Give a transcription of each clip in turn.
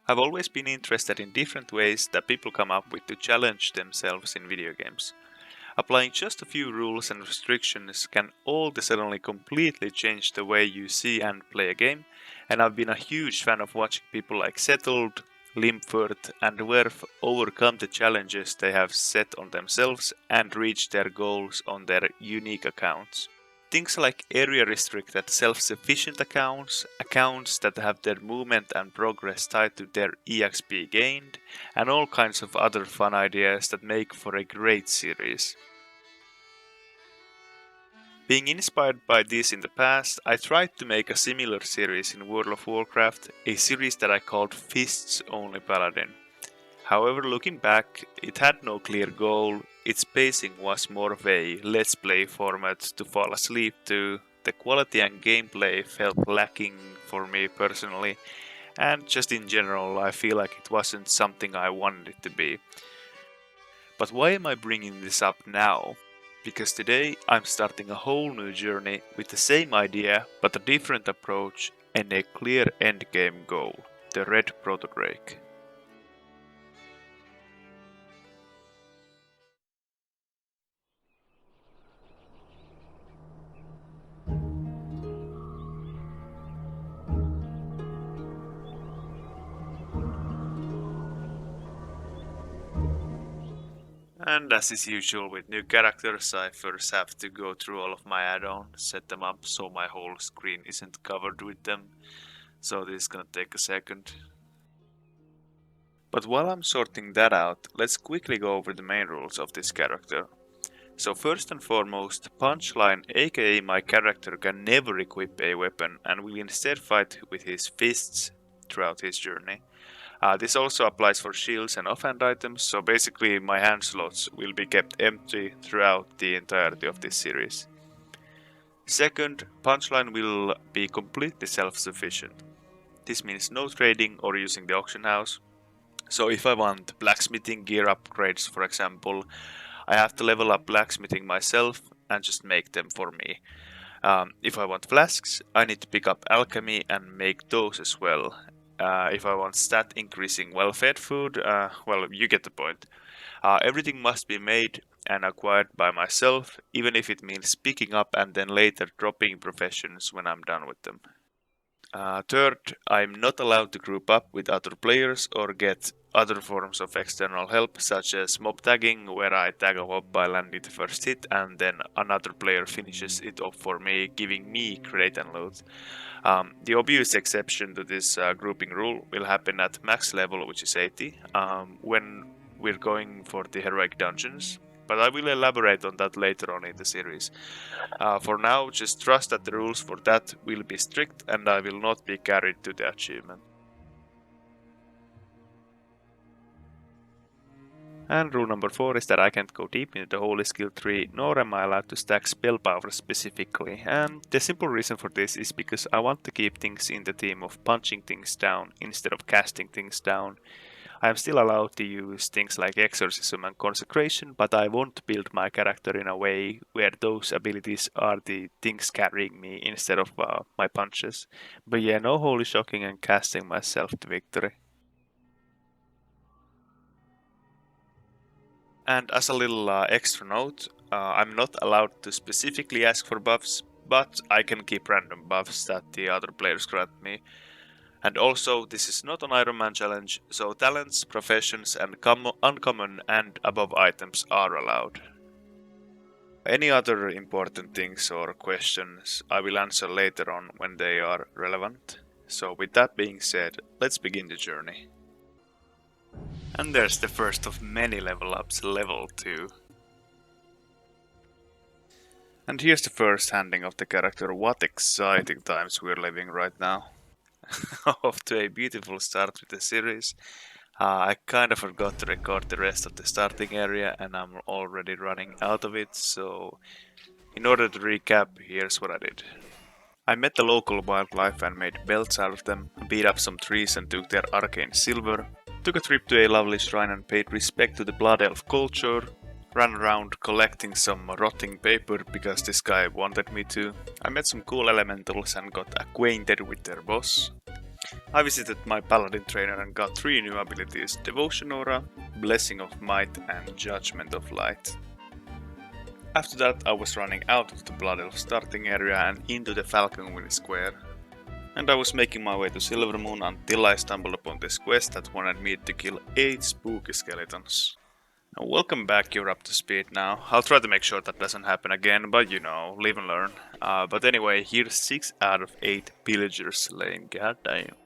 I've always been interested in different ways that people come up with to challenge themselves in video games. Applying just a few rules and restrictions can all of a sudden completely change the way you see and play a game, and I've been a huge fan of watching people like Settled, Limpwurt and Verf overcome the challenges they have set on themselves and reach their goals on their unique accounts. Things like area restricted self-sufficient accounts, accounts that have their movement and progress tied to their EXP gained, and all kinds of other fun ideas that make for a great series. Being inspired by this in the past, I tried to make a similar series in World of Warcraft, a series that I called Fists Only Paladin. However, looking back, it had no clear goal, its pacing was more of a let's play format to fall asleep to, the quality and gameplay felt lacking for me personally, and just in general I feel like it wasn't something I wanted it to be. But why am I bringing this up now? Because today I'm starting a whole new journey with the same idea but a different approach and a clear endgame goal, the Red Proto-drake. And as is usual with new characters, I first have to go through all of my add-ons, set them up so my whole screen isn't covered with them, so this is gonna take a second. But while I'm sorting that out, let's quickly go over the main rules of this character. So first and foremost, Punchline, aka my character, can never equip a weapon and will instead fight with his fists throughout his journey. This also applies for shields and offhand items, so basically my hand slots will be kept empty throughout the entirety of this series. Second, Punchline will be completely self-sufficient. This means no trading or using the auction house. So if I want blacksmithing gear upgrades, for example, I have to level up blacksmithing myself and just make them for me. If I want flasks, I need to pick up alchemy and make those as well. If I want stat increasing well-fed food, well, you get the point. Everything must be made and acquired by myself, even if it means picking up and then later dropping professions when I'm done with them. Third, I'm not allowed to group up with other players or get other forms of external help, such as mob tagging, where I tag a mob by landing the first hit and then another player finishes it off for me, giving me crate and loot. The obvious exception to this grouping rule will happen at max level, which is 80, when we're going for the heroic dungeons, but I will elaborate on that later on in the series. For now, just trust that the rules for that will be strict and I will not be carried to the achievement. And rule number 4 is that I can't go deep into the holy skill tree, nor am I allowed to stack spell power specifically, and the simple reason for this is because I want to keep things in the theme of punching things down instead of casting things down. I am still allowed to use things like exorcism and consecration, but I won't build my character in a way where those abilities are the things carrying me instead of my punches. But yeah, no holy shocking and casting myself to victory. And as a little extra note, I'm not allowed to specifically ask for buffs, but I can keep random buffs that the other players grant me. And also, this is not an Iron Man challenge, so talents, professions and uncommon and above items are allowed. Any other important things or questions I will answer later on when they are relevant. So with that being said, let's begin the journey. And there's the first of many level ups, level 2. And here's the first handing of the character. What exciting times we're living right now. Off to a beautiful start with the series. I kind of forgot to record the rest of the starting area and I'm already running out of it, so in order to recap, here's what I did. I met the local wildlife and made belts out of them, beat up some trees and took their arcane silver, took a trip to a lovely shrine and paid respect to the blood elf culture, ran around collecting some rotting paper because this guy wanted me to. I met some cool elementals and got acquainted with their boss. I visited my Paladin trainer and got 3 new abilities: Devotion Aura, Blessing of Might and Judgment of Light. After that I was running out of the Blood Elf starting area and into the Falcon Wing Square. And I was making my way to Silvermoon until I stumbled upon this quest that wanted me to kill 8 spooky skeletons. Now, welcome back, you're up to speed now. I'll try to make sure that doesn't happen again, but you know, live and learn. But anyway, here's 6 out of 8 villagers slain, goddamn.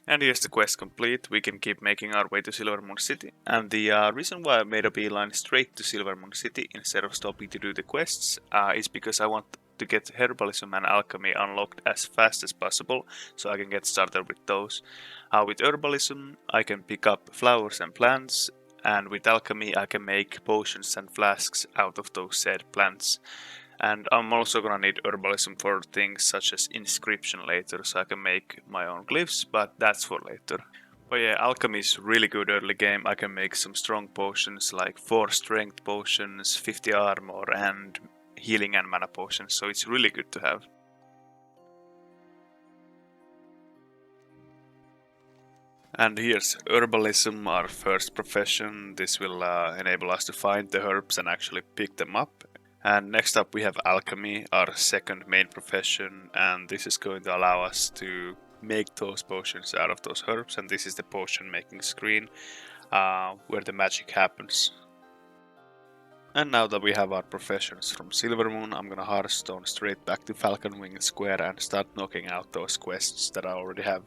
And here's the quest complete. We can keep making our way to Silvermoon City. And the reason why I made a beeline straight to Silvermoon City instead of stopping to do the quests is because I want to get Herbalism and Alchemy unlocked as fast as possible, so I can get started with those. With Herbalism I can pick up flowers and plants, and with Alchemy I can make potions and flasks out of those said plants. And I'm also gonna need Herbalism for things such as Inscription later, so I can make my own glyphs, but that's for later. But yeah, Alchemy is really good early game. I can make some strong potions like 4 strength potions, 50 armor and healing and mana potions, so it's really good to have. And here's Herbalism, our first profession. This will enable us to find the herbs and actually pick them up. And next up we have Alchemy, our second main profession, and this is going to allow us to make those potions out of those herbs, and this is the potion making screen where the magic happens. And now that we have our professions from Silvermoon, I'm gonna Hearthstone straight back to Falcon Wing Square and start knocking out those quests that I already have.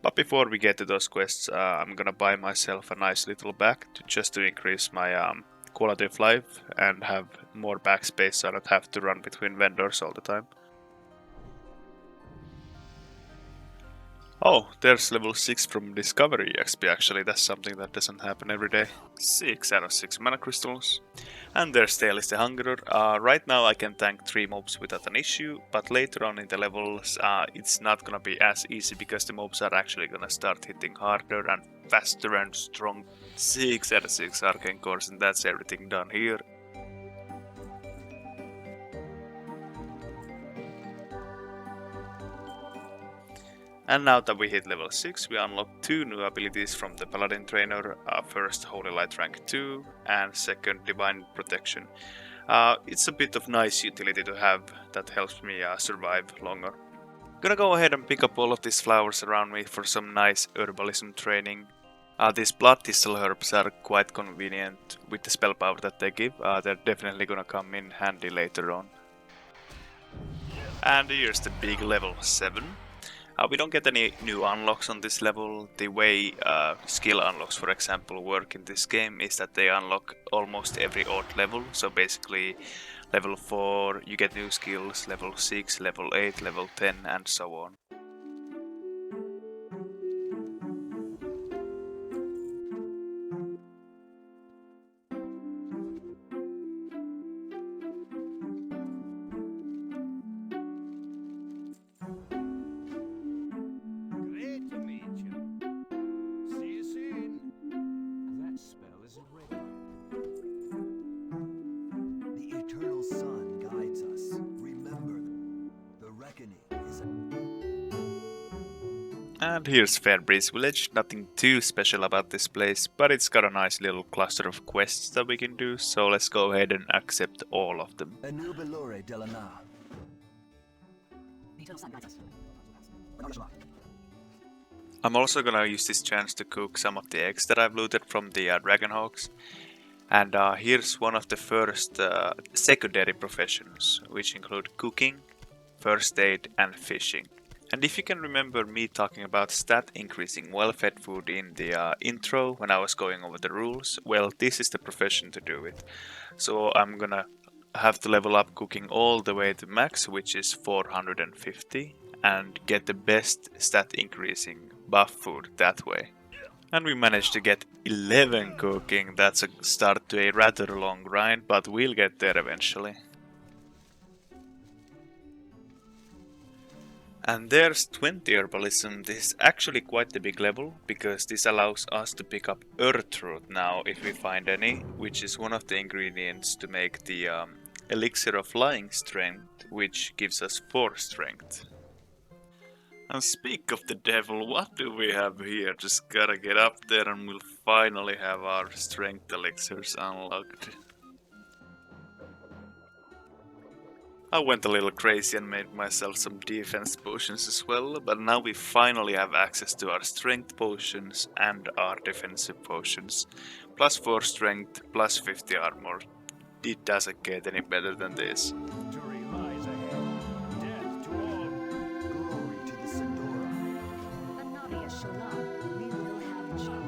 But before we get to those quests, I'm gonna buy myself a nice little bag just to increase my quality of life and have more backspace so I don't have to run between vendors all the time. Oh, there's level 6 from Discovery XP actually, that's something that doesn't happen every day. 6 out of 6 mana crystals. And there's Talis the Hungerer. Right now I can tank 3 mobs without an issue, but later on in the levels it's not gonna be as easy because the mobs are actually gonna start hitting harder and faster and strong. 6 out of 6 arcane cores, and that's everything done here. And now that we hit level 6, we unlock 2 new abilities from the Paladin trainer. First Holy Light rank 2 and second Divine Protection. It's a bit of nice utility to have that helps me survive longer. Gonna go ahead and pick up all of these flowers around me for some nice Herbalism training. These blood thistle herbs are quite convenient with the spell power that they give. They're definitely gonna come in handy later on. And here's the big level 7. We don't get any new unlocks on this level. The way skill unlocks, for example, work in this game is that they unlock almost every odd level. So basically, level 4 you get new skills, level 6, level 8, level 10 and so on. And here's Fairbreeze Village. Nothing too special about this place, but it's got a nice little cluster of quests that we can do, so let's go ahead and accept all of them. I'm also gonna use this chance to cook some of the eggs that I've looted from the Dragonhawks. And here's one of the first secondary professions, which include cooking, first aid and fishing. And if you can remember me talking about stat increasing well-fed food in the intro when I was going over the rules, well, this is the profession to do it. So I'm gonna have to level up cooking all the way to max, which is 450, and get the best stat increasing buff food that way. And we managed to get 11 cooking. That's a start to a rather long grind, but we'll get there eventually. And there's 20 Herbalism. This is actually quite a big level, because this allows us to pick up Earthroot now if we find any, which is one of the ingredients to make the Elixir of Flying Strength, which gives us 4 strength. And speak of the devil, what do we have here? Just gotta get up there and we'll finally have our strength elixirs unlocked. I went a little crazy and made myself some defense potions as well, but now we finally have access to our strength potions and our defensive potions. Plus 4 strength, plus 50 armor. It doesn't get any better than this. Victory lies ahead. Death to all. Glory to the Sindora. Another shalom. We will have joy.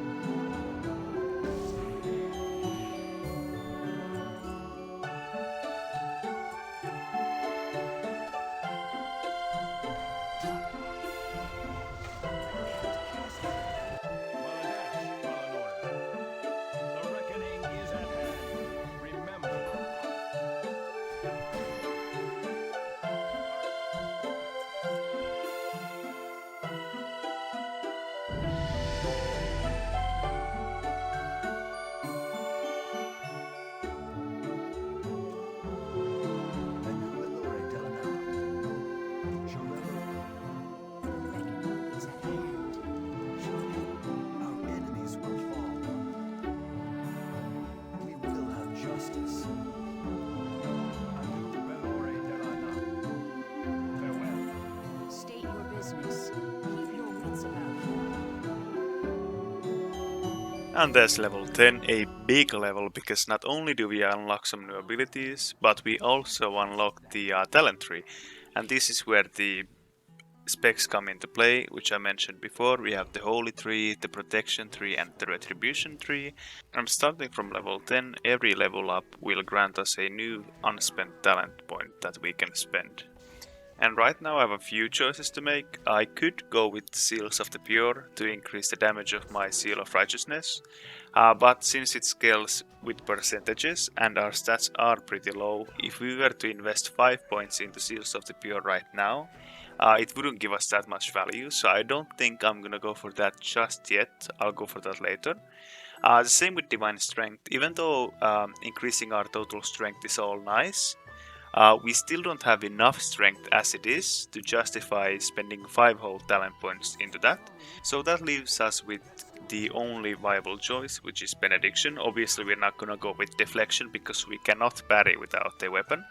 Baladash, Paladin. The reckoning is at hand. Remember. Reckoning is at hand. Our enemies will fall. We will have justice. Adieu, Belore Delana. Farewell. State your business. Keep your wits about you. And there's level 10, a big level, because not only do we unlock some new abilities, but we also unlock the talent tree. And this is where the specs come into play, which I mentioned before. We have the Holy Tree, the Protection Tree, and the Retribution Tree. And starting from level 10, every level up will grant us a new unspent talent point that we can spend. And right now I have a few choices to make. I could go with Seals of the Pure to increase the damage of my Seal of Righteousness, but since it scales with percentages and our stats are pretty low, if we were to invest 5 points into Seals of the Pure right now, it wouldn't give us that much value, so I don't think I'm gonna go for that just yet. I'll go for that later. The same with Divine Strength. Even though increasing our total strength is all nice, we still don't have enough strength as it is to justify spending 5 whole talent points into that. So that leaves us with the only viable choice, which is Benediction. Obviously we're not gonna go with Deflection because we cannot parry without a weapon.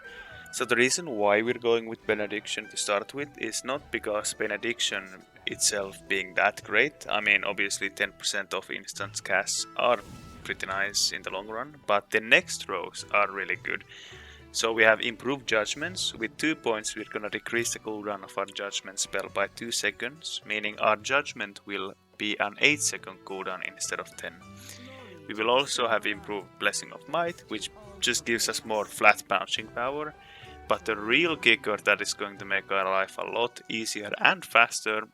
So the reason why we're going with Benediction to start with is not because Benediction itself being that great. I mean, obviously 10% of instant casts are pretty nice in the long run, but the next rows are really good. So we have Improved Judgments. With 2 points we're gonna decrease the cooldown of our Judgment spell by 2 seconds, meaning our Judgment will be an 8-second cooldown instead of 10. We will also have Improved Blessing of Might, which just gives us more flat bouncing power. But the real kicker that is going to make our life a lot easier and faster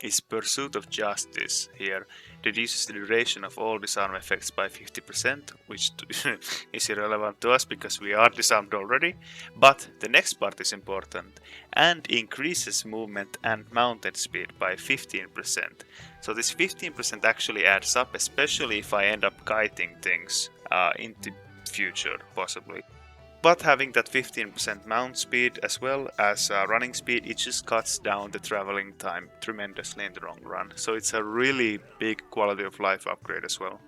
is Pursuit of Justice here. Reduces the duration of all disarm effects by 50%, which is irrelevant to us because we are disarmed already. But the next part is important, and increases movement and mounted speed by 15%. So this 15% actually adds up, especially if I end up kiting things into future, possibly. But having that 15% mount speed as well as running speed, it just cuts down the traveling time tremendously in the long run. So it's a really big quality of life upgrade as well.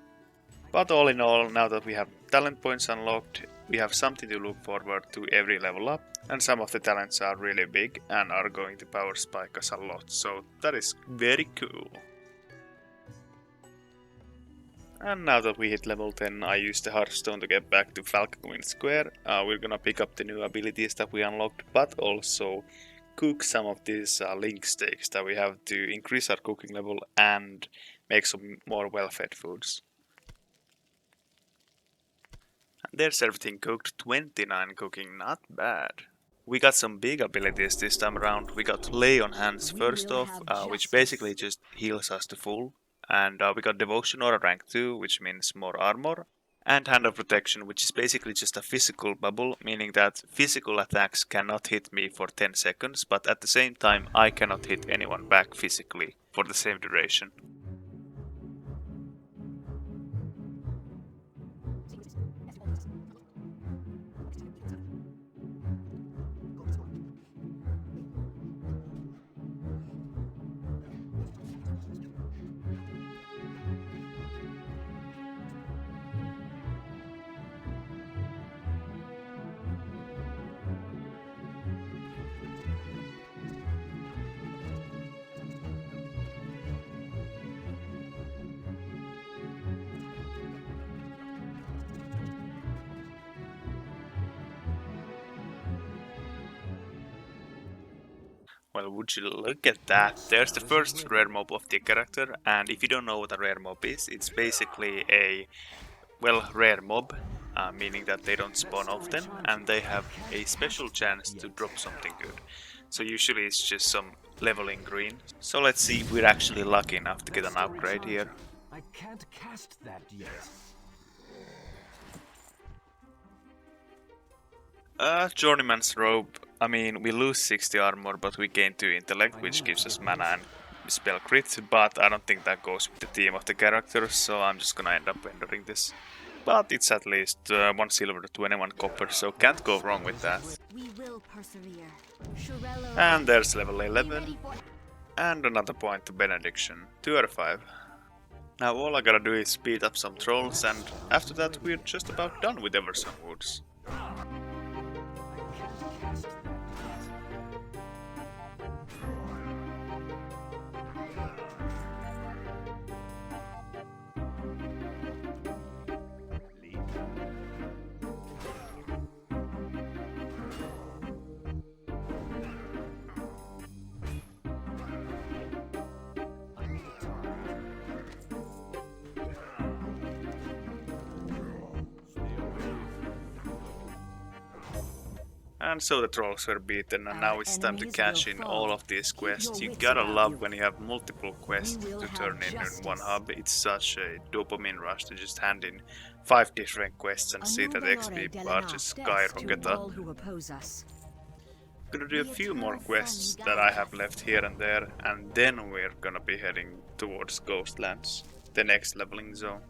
But all in all, now that we have talent points unlocked, we have something to look forward to every level up. And some of the talents are really big and are going to power spike us a lot. So that is very cool. And now that we hit level 10, I used the Hearthstone to get back to Falconwind Square. We're gonna pick up the new abilities that we unlocked, but also cook some of these link steaks that we have to increase our cooking level and make some more well-fed foods. And there's everything cooked, 29 cooking, not bad. We got some big abilities this time around. We got Lay on Hands first off, which basically just heals us to full. And we got Devotion Aura rank 2, which means more armor. And Hand of Protection, which is basically just a physical bubble, meaning that physical attacks cannot hit me for 10 seconds, but at the same time I cannot hit anyone back physically for the same duration. Well, would you look at that? There's the first rare mob of the character, and if you don't know what a rare mob is, it's basically a, well, rare mob, meaning that they don't spawn often, and they have a special chance to drop something good. So usually it's just some leveling green. So let's see if we're actually lucky enough to get an upgrade here. I can't cast that yet. Journeyman's Robe. I mean, we lose 60 armor, but we gain 2 intellect, which gives us mana and spell crit, but I don't think that goes with the theme of the character, so I'm just gonna end up rendering this. But it's at least 1 silver to 21 copper, so can't go wrong with that. We will persevere. Shirello, And there's level be 11, ready for and another point to Benediction, 2 out of 5. Now all I gotta do is speed up some trolls, and after that we're just about done with Eversong Woods. And so the trolls were beaten, and now it's time to cash in all of these quests. You gotta love when you have multiple quests to turn in one hub. It's such a dopamine rush to just hand in 5 different quests and see that XP bar just skyrocket up. Gonna do a few more quests that I have left here and there, and then we're gonna be heading towards Ghostlands, the next leveling zone.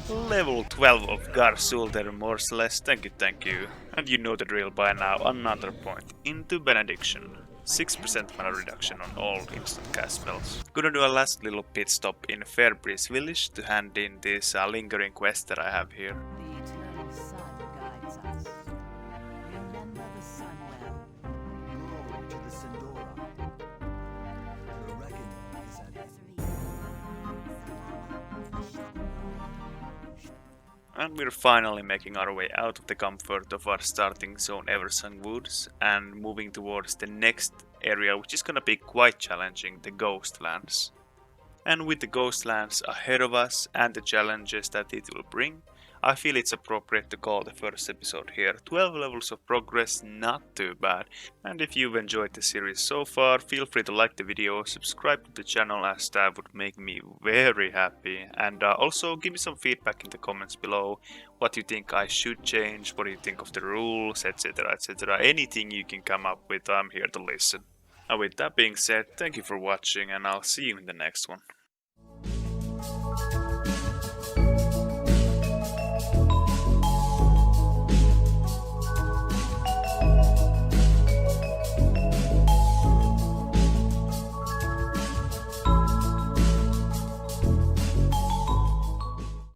Level 12 of Garsul the Remorseless, thank you. And you know the drill by now, another point into Benediction. 6% mana reduction on all instant cast spells. Gonna do a last little pit stop in Fairbreeze Village to hand in this lingering quest that I have here. the eternal sun guides us. Remember the sun well. Glory to the Sindora. The reckoning is at And we're finally making our way out of the comfort of our starting zone Eversong Woods and moving towards the next area, which is gonna be quite challenging, the Ghostlands. And with the Ghostlands ahead of us and the challenges that it will bring, I feel it's appropriate to call the first episode here. 12 levels of progress, not too bad. And if you've enjoyed the series so far, feel free to like the video, subscribe to the channel as that would make me very happy. And also give me some feedback in the comments below. What you think I should change, what do you think of the rules, etc, etc. Anything you can come up with, I'm here to listen. And with that being said, thank you for watching and I'll see you in the next one.